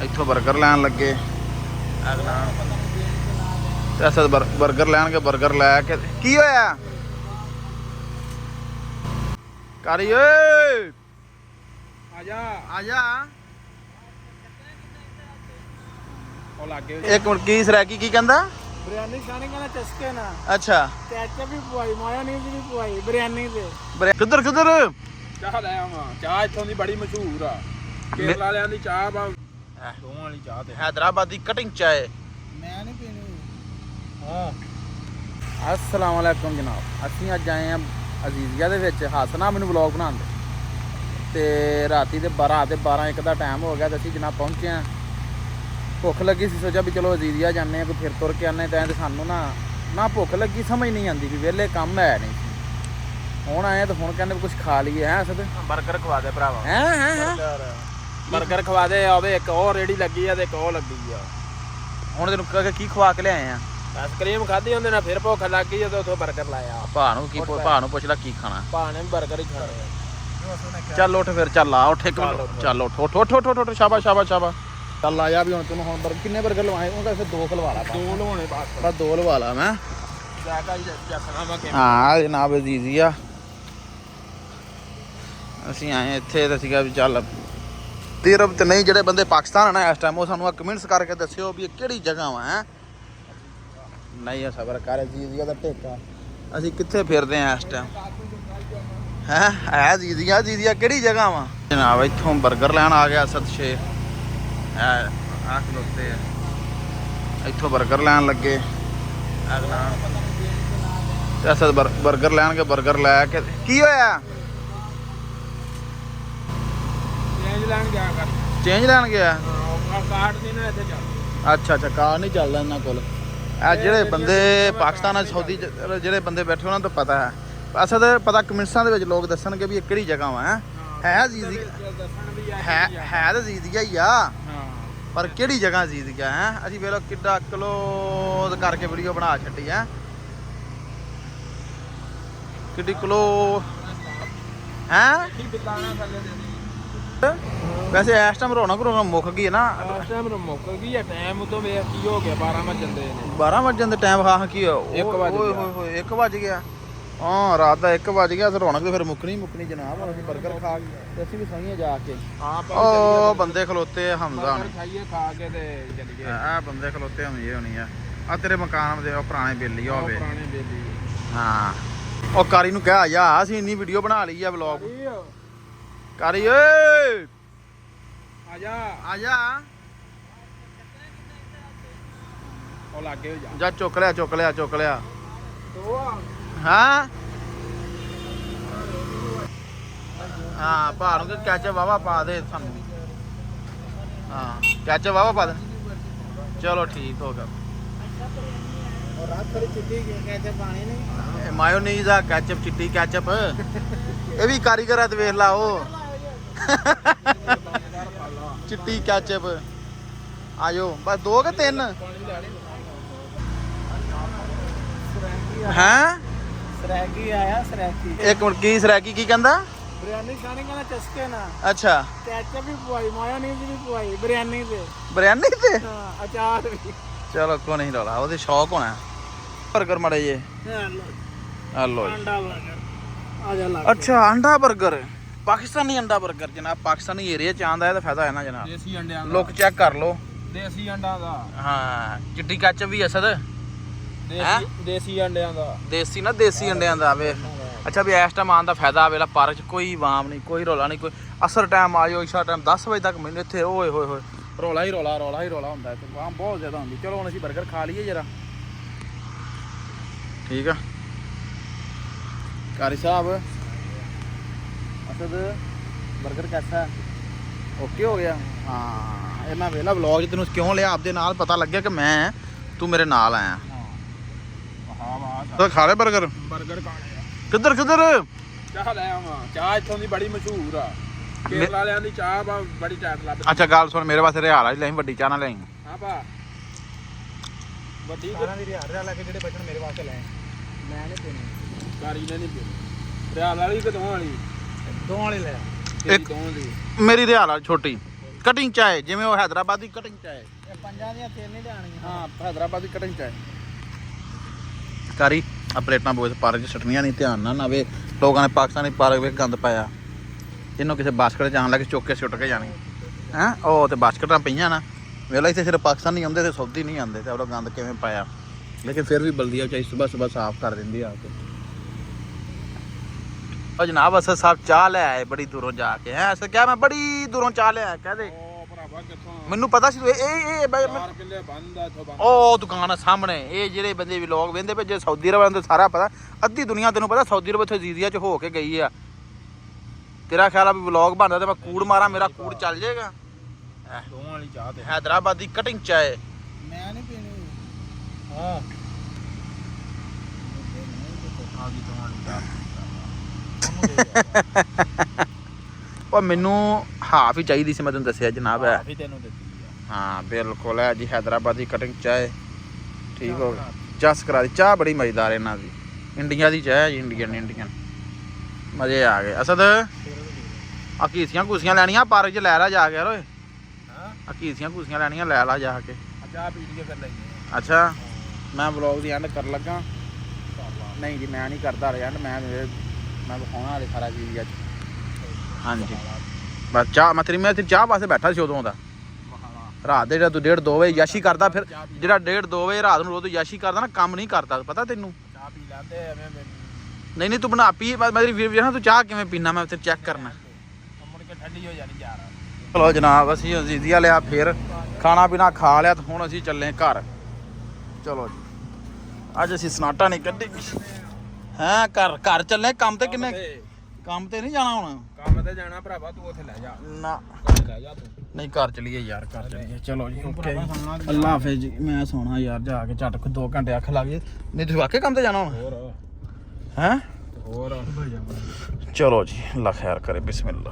ਇੱਥੋਂ 버ਗਰ ਲੈਣ ਲੱਗੇ। ਅਗਲਾ ਤੇ ਅਸਲ 버ਗਰ ਲੈਣਗੇ। 버ਗਰ ਲੈ ਕੇ ਕੀ ਹੋਇਆ ਕਾਰੀ ਓਏ ਆ ਜਾ ਉਹ ਲੱਗੇ ਇੱਕ ਮਿੰਟ ਕੀ ਸਰੈਕੀ ਕੀ ਕਹਿੰਦਾ? ਬਿਰਿਆਨੀ ਖਾਣੇ ਕਹਿੰਦਾ ਚਸਕੇ ਨਾ। ਅੱਛਾ ਕੈਚਅਪ ਵੀ ਪਵਾਈ, ਮਾਇਓਨੀਜ਼ ਵੀ ਪਵਾਈ ਬਿਰਿਆਨੀ ਤੇ। ਕਿੱਧਰ ਚਾਹ ਲੈ ਆਵਾਂ। ਚਾਹ ਇੱਥੋਂ ਦੀ ਬੜੀ ਮਸ਼ਹੂਰ ਆ। ਕੇਰਲਾ ਵਾਲਿਆਂ ਦੀ ਚਾਹ ਬਾ ਦੋਵਾਂ ਵਾਲੀ ਚਾਹ ਤੇ हैदराबाद ਦੀ ਕਟਿੰਗ ਚਾਹ ਮੈਂ ਨਹੀਂ ਪੀਣੀ। ਹਾਂ अस्सलाम वालेकुम जनाब। ਅਸੀਂ ਅੱਜ ਆਏ ਆ ਅਜ਼ੀਜ਼ੀਆ ਦੇ ਵਿੱਚ ਹੱਸਣਾ ਮੈਨੂੰ ਵਲੌਗ ਬਣਾਉਣ ਦੇ। ਤੇ ਰਾਤੀ ਦੇ 12 ਦਾ ਟਾਈਮ ਹੋ ਗਿਆ ਤੇ ਅਸੀਂ ਜਨਾਬ ਪਹੁੰਚੇ ਆ। ਭੁੱਖ ਲੱਗੀ ਸੀ, ਸੋਚਿਆ ਵੀ ਚਲੋ ਅਜ਼ੀਜ਼ੀਆ ਜਾਂਦੇ ਆ, ਕੋਈ ਫਿਰ ਤੁਰ ਕੇ ਆਉਂਦੇ। ਤਾਂ ਸਾਨੂੰ ਨਾ ਭੁੱਖ ਲੱਗੀ, ਸਮਝ ਨਹੀਂ ਆਉਂਦੀ ਵੀ ਵਿਹਲੇ ਕੰਮ ਹੈ ਨਹੀਂ। ਹੁਣ ਆਏ ਤਾਂ ਹੁਣ ਕਹਿੰਦੇ ਕੁਝ ਖਾ ਲਈਏ। ਹੈ ਅਸਦ 버ਗਰ ਖਵਾ ਦੇ ਭਰਾਵਾ। ਹੈ ਬਰਗਰ ਖਵਾ ਦੇ। ਆਵੇ ਇੱਕ ਉਹ ਰੇੜੀ ਲੱਗੀ ਆ ਤੇ ਇੱਕ ਉਹ ਲੱਗੀ ਆ। ਹੁਣ ਤੈਨੂੰ ਕੀ ਖਵਾ ਕੇ ਲਿਆਏ ਆ? ਆਈਸਕ੍ਰੀਮ ਖਾਧੀ ਹੁੰਦੇ ਨਾਲ ਫਿਰ ਭੁੱਖ ਲੱਗ ਗਈ ਜਦੋਂ ਉੱਥੋਂ ਬਰਗਰ ਲਾਇਆ। ਭਾ ਨੂੰ ਪੁੱਛ ਲੈ ਕੀ ਖਾਣਾ। ਭਾ ਨੇ ਬਰਗਰ ਹੀ ਖਾਣਾ। ਚੱਲ ਉੱਠ ਫਿਰ, ਚੱਲ ਆ ਉੱਠ ਇੱਕ ਮਿੰਟ, ਚੱਲ ਉੱਠ ਸ਼ਾਬਾਸ਼। ਚੱਲ ਆ ਜਾ ਵੀ ਹੁਣ ਤੈਨੂੰ ਹੁਣ ਕਿੰਨੇ 버ਗਰ ਲਵਾਏ? ਉਹ ਕਹਿੰਦਾ ਦੋ ਖਲਵਾ ਲਾ। ਦੋ ਲਵਾਉਣੇ ਬਸ ਦੋ ਲਵਾ ਲਾ ਮੈਂ। ਹਾਂ ਜਨਾਬ ਅਜ਼ੀਜ਼ੀਆ ਅਸੀਂ ਆਏ ਇੱਥੇ ਤਾਂ ਸੀਗਾ ਵੀ ਚੱਲ ਤੀਰਬ ਤੇ ਨਹੀਂ। ਜਿਹੜੇ ਬੰਦੇ ਪਾਕਿਸਤਾਨ ਆ ਨਾ ਇਸ ਟਾਈਮ ਉਹ ਸਾਨੂੰ ਕਮੈਂਟਸ ਕਰਕੇ ਦੱਸਿਓ ਵੀ ਇਹ ਕਿਹੜੀ ਜਗ੍ਹਾ ਵਾ। ਹੈ ਨਹੀਂ ਆ ਸਬਰ ਕਰ ਅਜ਼ੀਜ਼ੀਆ ਦਾ ਢੇਕਾ। ਅਸੀਂ ਕਿੱਥੇ ਫਿਰਦੇ ਆ ਇਸ ਟਾਈਮ? ਹੈ ਅਜ਼ੀਜ਼ੀਆ ਕਿਹੜੀ ਜਗ੍ਹਾ ਵਾ ਜਨਾਬ? ਇੱਥੋਂ 버ਗਰ ਲੈਣ ਆ ਗਿਆ ਅਸਦ ਸ਼ੇਰ। ਆ ਖਲੋਤੇ ਆ ਇੱਥੋਂ 버ਗਰ ਲੈਣ ਲੱਗੇ। ਅਗਲਾ ਤੇ ਅਸਲ 버ਗਰ ਲੈਣਗੇ। 버ਗਰ ਲੈ ਕੇ ਕੀ ਹੋਇਆ? ਚੇਂਜ ਲੈਣ ਗਿਆ। ਕਾਰਡ ਨਹੀਂ ਨਾ ਇੱਥੇ ਚੱਲਦਾ। ਅੱਛਾ ਕਾਰਡ ਨਹੀਂ ਚੱਲਦਾ ਇਹਨਾਂ ਕੋਲ। ਇਹ ਜਿਹੜੇ ਬੰਦੇ ਪਾਕਿਸਤਾਨ ਸਊਦੀ ਜਿਹੜੇ ਬੰਦੇ ਬੈਠੇ ਉਹਨਾਂ ਨੂੰ ਤਾਂ ਪਤਾ ਹੈ। ਅਸਲ ਪਤਾ ਕਮੈਂਟਸਾਂ ਦੇ ਵਿੱਚ ਲੋਕ ਦੱਸਣਗੇ ਵੀ ਇਹ ਕਿਹੜੀ ਜਗ੍ਹਾ ਵਾ। ਹੈ ਅਜ਼ੀਜ਼ੀਆ ਹੈ ਤਾਂ ਅਜ਼ੀਜ਼ੀਆ ਹੀ ਆ, ਪਰ ਕਿਹੜੀ ਜਗ੍ਹਾ ਅਜ਼ੀਜ਼ੀਆ ਹੈ? ਅਸੀਂ ਵੇਖ ਲਓ ਕਿੱਡਾ ਕਲੋਜ਼ ਕਰਕੇ ਵੀਡੀਓ ਬਣਾ ਛੱਡੀ ਹੈ। ਕਿੱਡੀ ਕਲੋ ਹੈ। ਵੈਸੇ ਇਸ ਟਾਈਮ ਰੌਣਕ ਮੁੱਕ ਗਈ ਹੈ ਨਾ। ਇਸ ਟਾਈਮ ਮੁੱਕ ਗਈ ਹੈ। ਟਾਈਮ ਉਦੋਂ ਵੇਖ ਕੀ ਹੋ ਗਿਆ। 12 ਵਜਣ ਦੇ ਨੇ। 12 ਵਜਣ ਦੇ ਟਾਈਮ। ਹਾਂ ਕੀ ਓਏ ਹੋਏ 1 ਵਜ ਗਿਆ। ਹਾਂ ਰਾਤ ਦਾ 1 ਵਜ ਗਿਆ। ਤੇ ਰੌਣਕ ਤੇ ਫਿਰ ਮੁੱਕਣੀ ਜਨਾਬ। ਹੁਣ ਅਸੀਂ 버ਗਰ ਖਾ ਕੇ ਤੇ ਅਸੀਂ ਵੀ ਸਹੀਆਂ ਜਾ ਕੇ। ਉਹ ਬੰਦੇ ਖਲੋਤੇ ਹਮਜ਼ਾ ਹੁਣ ਖਾਈਏ ਖਾ ਕੇ ਤੇ ਚੱਲੀਏ। ਆ ਬੰਦੇ ਖਲੋਤੇ ਹਮਜ਼ੇ ਹੋਣੀ ਆ ਤੇਰੇ ਮਕਾਨ ਦੇ ਉਹ ਪੁਰਾਣੇ ਬੇਲੀ ਹੋਵੇ। ਪੁਰਾਣੇ ਬੇਲੀ। ਹਾਂ ਉਹ ਕਾਰੀ ਨੂੰ ਕਹਿ ਜਾ ਅਸੀਂ ਇੰਨੀ ਵੀਡੀਓ ਬਣਾ ਲਈ ਆ ਵਲੌਗ। ਕਾਰੀ ਓਏ ਆ ਜਾ ਉਹ ਲੱਗੇ ਜਾ ਚੁੱਕ ਲਿਆ ਦੋ ਆ। ਹਾਂ ਭਾ ਨੂੰ ਕੈਚਅਪ ਵਾਵਾ ਪਾ ਦੇ ਸਾਨੂੰ। ਹਾਂ ਕੈਚਅਪ ਵਾਵਾ ਪਾ ਦੇ। ਚਲੋ ਠੀਕ ਹੋ ਗਿਆ। ਰਾਤ ਖੜੀ ਚਿੱਟੀ ਕੈਚਅਪ ਪਾਣੀ ਨਹੀਂ। ਮਾਇਓਨੀਜ਼ ਆ ਕੈਚਅਪ ਚਿੱਟੀ ਕੈਚਅਪ। ਇਹ ਵੀ ਕਾਰੀਗਰ ਆ ਤੇ ਵੇਖ ਲਾ ਉਹ ਚਿੱਟੀ ਕੈਚਅਪ। ਆਜੋ ਬਸ 2 ਕਿ 3 ਹੈ। ਸਰੈਕੀ ਆਇਆ ਸਰੈਕੀ। ਇੱਕ ਮਿੰਟ ਕੀ ਸਰੈਕੀ ਕੀ ਕਹਿੰਦਾ? ਬਿਰਿਆਨੀ ਖਾਣੇ ਕਹਿੰਦਾ ਚਸਕੇ ਨਾ। ਅੱਛਾ ਕੈਚਅਪ ਵੀ ਪਵਾਈ, ਮਾਇਓਨੀਜ਼ ਵੀ ਪਵਾਈ ਬਿਰਿਆਨੀ ਤੇ। ਹਾਂ ਅਚਾਰ ਵੀ। ਚਲੋ ਕੋਈ ਨਹੀਂ ਰੌਲਾ, ਉਹਦੇ ਸ਼ੌਕ ਹੋਣਾ। 버ਗਰ ਮੜੇ ਜੇ ਆ ਲੋ ਜੀ। ਅੰਡਾ 버ਗਰ ਆ ਜਾ ਲੱਗ। ਅੱਛਾ ਅੰਡਾ 버ਗਰ ਪਾਕਿਸਤਾਨੀ ਅੰਡਾ 버ਗਰ ਜਨਾਬ। ਪਾਕਿਸਤਾਨੀ ਏਰੀਆ ਚ ਆਂਦਾ ਇਹਦਾ ਫਾਇਦਾ ਹੈ ਨਾ ਜਨਾਬ। ਦੇਸੀ ਅੰਡਿਆਂ ਦਾ ਲੁੱਕ ਚੈੱਕ ਕਰ ਲੋ। ਦੇਸੀ ਅੰਡਾ ਦਾ। ਹਾਂ ਚਿੱਟੀ ਕੈਚਅਪ ਵੀ ਅਸਦ। ਦੇਸੀ ਅੰਡਿਆਂ ਦਾ। ਦੇਸੀ ਅੰਡਿਆਂ ਦਾ ਵੇ। ਅੱਛਾ ਵੀ ਇਸ ਟਾਈਮ ਆਉਣ ਦਾ ਫਾਇਦਾ ਵੇਲਾ ਪਾਰਕ ਚ ਕੋਈ ਵਾਮ ਨਹੀਂ, ਕੋਈ ਰੌਲਾ ਨਹੀਂ, ਕੋਈ ਅਸਰ ਟਾਈਮ ਆ ਜਾਓ ਇਸ਼ਾ ਟਾਈਮ 10 ਵਜੇ ਤੱਕ ਮੈਨੂੰ ਇੱਥੇ ਓਏ ਹੋਏ ਰੌਲਾ ਹੀ ਰੌਲਾ ਹੁੰਦਾ ਇੱਥੇ। ਵਾਮ ਬਹੁਤ ਜ਼ਿਆਦਾ ਹੁੰਦੀ। ਚਲੋ ਹੁਣ ਅਸੀਂ 버ਗਰ ਖਾ ਲਈਏ ਜਰਾ। ਠੀਕ ਆ ਕਾਰੀ ਸਾਹਿਬ। ਅਸਦ 버ਗਰ ਕੈਸਾ? ਓਕੇ ਹੋ ਗਿਆ। ਹਾਂ ਇਹਨਾਂ ਵੇਲਾ ਵਲੌਗ 'ਚ ਤੈਨੂੰ ਕਿਉਂ ਲਿਆ? ਆਪਦੇ ਨਾਲ ਪਤਾ ਲੱਗਿਆ ਕਿ ਮੈਂ ਤੂੰ ਮੇਰੇ ਨਾਲ ਆਇਆ। ਤਾਂ ਖਾ ਲੈ 버ਗਰ ਖਾਣੇ ਆ। ਕਿੱਧਰ ਚਾਹ ਲੈ ਆਵਾਂ। ਚਾਹ ਇੱਥੋਂ ਦੀ ਬੜੀ ਮਸ਼ਹੂਰ ਆ। ਕੇਰਲਾ ਵਾਲਿਆਂ ਦੀ ਚਾਹ ਬੜੀ ਟਾਈਟ ਲੱਭਦੀ। ਅੱਛਾ ਗੱਲ ਸੁਣ, ਮੇਰੇ ਵਾਸਤੇ ਰਿਹਾਲ ਆ ਲੈ, ਵੱਡੀ ਚਾਹ ਨਾ ਲੈ। ਹਾਂ ਭਾ ਵੱਡੀ ਚਾਹ ਦੀ ਰਿਹਾਲ ਲੈ ਕੇ ਜਿਹੜੇ ਬਚਣ ਮੇਰੇ ਵਾਸਤੇ ਲੈ। ਮੈਂ ਨਹੀਂ ਪੀਣੀ। ਕਾਰੀ ਨੇ ਨਹੀਂ ਪੀਣੀ। ਰਿਹਾਲ ਵਾਲੀ ਕਿ ਦੋਵਾਂ ਵਾਲੀ? ਦੋਵਾਂ ਵਾਲੀ ਲੈ। ਇੱਕ ਮੇਰੀ ਰਿਹਾਲ ਆ ਛੋਟੀ। ਕਟਿੰਗ ਚਾਏ ਜਿਵੇਂ ਉਹ ਹੈਦਰਾਬਾਦੀ ਕਟਿੰਗ ਚਾਏ ਇਹ ਪੰਜਾਂ ਦੀਆਂ ਤਿੰਨ ਹੀ ਲਿਆਣੀਆਂ। ਹਾਂ ਹੈਦਰਾਬਾਦੀ ਕਟਿੰਗ ਚਾਏ ਕਰੀ ਆ ਪਲੇਟਾਂ ਬੋਸ ਪਾਰਕ 'ਚ ਸੱਟਣੀਆਂ ਨਹੀਂ, ਧਿਆਨ ਨਾਲ ਨਾਵੇ ਲੋਕਾਂ ਨੇ ਪਾਕਿਸਤਾਨੀ ਪਾਰਕ ਵਿੱਚ ਗੰਦ ਪਾਇਆ, ਇਹਨੂੰ ਕਿਸੇ ਬਾਸਕਟ 'ਚ ਆਣ ਲੱਗੇ ਚੁੱਕ ਕੇ ਸੁੱਟ ਕੇ ਜਾਣੀ ਹੈਂ। ਉਹ ਤੇ ਬਾਸਕਟਾਂ ਪਈਆਂ ਨਾ ਵੇਲਾ, ਇੱਥੇ ਸਿਰਫ ਪਾਕਿਸਤਾਨ ਨਹੀਂ ਆਉਂਦੇ ਤੇ ਸਾਊਦੀ ਨਹੀਂ ਆਉਂਦੇ, ਤੇ ਉਹ ਗੰਦ ਕਿਵੇਂ ਪਾਇਆ। ਲੇਕਿਨ ਫਿਰ ਵੀ ਬਲਦੀਆ ਚਾਹੀ ਸੁਬਹ ਸਾਫ਼ ਕਰ ਦਿੰਦੀ ਆ ਕੇ। ਉਹ ਜਨਾਬ ਅਸਰ ਸਾਹਿਬ ਚਾਹ ਲੈ ਆਏ ਬੜੀ ਦੂਰੋਂ ਜਾ ਕੇ ਹੈ। ਅਸਰ ਕਿਹਾ ਮੈਂ ਬੜੀ ਦੂਰੋਂ ਚਾਹ ਲੈ ਆਇਆ ਕਹਦੇ, ਮੈਨੂੰ ਪਤਾ ਸੀ ਤੂੰ ਇਹ ਉਹ ਦੁਕਾਨ ਆ ਸਾਹਮਣੇ। ਇਹ ਜਿਹੜੇ ਬੰਦੇ ਵਲੌਗ ਵੇਂਦੇ ਪਏ ਜੇ ਸਾਊਦੀ ਅਰਬ ਦਾ ਸਾਰਾ ਪਤਾ, ਅੱਧੀ ਦੁਨੀਆ ਤੈਨੂੰ ਪਤਾ ਸਾਊਦੀ ਅਰਬ ਇੱਥੇ ਅਜ਼ੀਜ਼ੀਆ 'ਚ ਹੋ ਕੇ ਗਈ ਆ। ਤੇਰਾ ਖਿਆਲ ਆ ਵੀ ਵਲੌਗ ਬਣਦਾ ਤੇ ਮੈਂ ਕੂੜ ਮਾਰਾਂ, ਮੇਰਾ ਕੂੜ ਚੱਲ ਜਾਏਗਾ। ਦੋਵਾਂ ਵਾਲੀ ਚਾਹ ਤੇ ਹੈਦਰਾਬਾਦੀ ਕਟਿੰਗ ਚਾਏ ਮੈਂ ਨਹੀਂ ਪੀਣੀ। ਹਾਂ ਆ ਗਈ ਦੋਵਾਂ ਵਾਲੀ ਚਾਹ। ਉਹ ਮੈਨੂੰ ਹਾਫ ਹੀ ਚਾਹੀਦੀ ਸੀ, ਮੈਂ ਤੁਹਾਨੂੰ ਦੱਸਿਆ ਜਨਾਬ ਹੈ। ਵੀ ਤੈਨੂੰ ਦਿੱਤੀ ਆ। ਹਾਂ ਬਿਲਕੁਲ ਹੈ ਜੀ ਹੈਦਰਾਬਾਦੀ ਕਟਿੰਗ ਚਾਏ ਠੀਕ ਹੋ ਗਿਆ। ਚਸ ਕਰਾ ਦੀ ਚਾਹ ਬੜੀ ਮਜ਼ੇਦਾਰ ਇਹਨਾਂ ਦੀ, ਇੰਡੀਆ ਦੀ ਚਾਹ ਜੀ, ਇੰਡੀਅਨ ਮਜ਼ੇ ਆ ਗਏ। ਅਸਦ ਆ ਘੀਸੀਆਂ ਘੂਸੀਆਂ ਲੈਣੀਆਂ ਪਾਰਕ 'ਚ ਲੈ ਲਾ ਜਾ ਕੇ ਯਾਰ। ਓਏ ਆ ਘੀਸੀਆਂ ਘੂਸੀਆਂ ਲੈਣੀਆਂ ਲੈ ਲਾ ਜਾ ਕੇ। ਚਾਹ ਪੀ ਕੇ ਫਿਰ ਲੈਂਦੇ। ਅੱਛਾ ਮੈਂ ਵਲੌਗ ਦੀ ਐਂਡ ਕਰਨ ਲੱਗਾ। ਨਹੀਂ ਜੀ ਮੈਂ ਨਹੀਂ ਕਰਦਾ ਐਂਡ, ਮੈਂ ਵਿਖਾਉਣਾ ਹਾਲੇ ਸਾਰਾ ਚੀਜ਼ ਅੱਜ। ਹਾਂਜੀ ਬਸ ਚਾਹ ਮੈਂ ਤੇਰੀ ਚਾਹ ਪਾਸੇ ਬੈਠਾ ਸੀ ਉਦੋਂ ਦਾ। ਰਾਤ ਦੇ ਜਿਹੜਾ ਤੂੰ 1:30-2 ਵਜੇ ਯਾਸ਼ੀ ਕਰਦਾ, ਫਿਰ ਜਿਹੜਾ 1:30-2 ਵਜੇ ਰਾਤ ਨੂੰ ਰੋਜ਼ ਯਾਸ਼ੀ ਕਰਦਾ ਨਾ, ਕੰਮ ਨਹੀਂ ਕਰਦਾ ਪਤਾ ਤੈਨੂੰ। ਚਾਹ ਪੀ ਲੈਂਦੇ ਐਵੇਂ ਨਹੀਂ ਤੂੰ ਬਣਾ ਪੀ, ਮੈਂ ਤੇਰੀ ਵੀਡੀਓ ਤੂੰ ਚਾਹ ਕਿਵੇਂ ਪੀਣਾ ਮੈਂ ਤੇਰੇ ਚੈੱਕ ਕਰਨਾ। ਮੁੜ ਕੇ ਠੰਡੀ ਹੋ ਜਾਣੀ ਯਾਰ। ਚਲੋ ਜਨਾਬ ਅਸੀਂ ਅਜ਼ੀਜ਼ੀਆ ਲਿਆ, ਫਿਰ ਖਾਣਾ ਪੀਣਾ ਖਾ ਲਿਆ ਤੇ ਹੁਣ ਅਸੀਂ ਚੱਲੇ ਘਰ। ਚਲੋ ਜੀ ਅੱਜ ਅਸੀਂ ਸਨਾਟਾ ਨਹੀਂ ਕੱਢੀ ਹੈਂ। ਘਰ ਚੱਲੇ। ਕੰਮ ਤੇ ਕਿੰਨੇ ਕੰਮ ਤੇ ਨਹੀਂ ਜਾਣਾ ਹੁਣ। ਕੰਮ ਤੇ ਜਾਣਾ ਭਰਾਵਾ, ਤੂੰ ਉੱਥੇ ਲੈ ਜਾ ਨਾ ਲੈ ਜਾ ਤੂੰ। ਨਹੀਂ ਘਰ ਚਲੀਏ ਯਾਰ, ਘਰ ਚਲੀਏ। ਚਲੋ ਜੀ ਓਕੇ ਅੱਲਾ ਹਾਫਿਜ਼ ਜੀ। ਮੈਂ ਸੋਣਾ ਯਾਰ ਜਾ ਕੇ ਝੱਟ 2 ਘੰਟੇ ਅੱਖ ਲੱਗ ਜੇ। ਨਹੀਂ ਤੁਸੀਂ ਵਾਕਈ ਕੰਮ ਤੇ ਜਾਣਾ ਹੁਣ ਹੋਰ ਹੈਂ। ਹੋਰ ਚਲੋ ਜੀ ਅੱਲਾ ਖੈਰ ਕਰੇ, ਬਿਸਮਿਲ੍ਲਾ।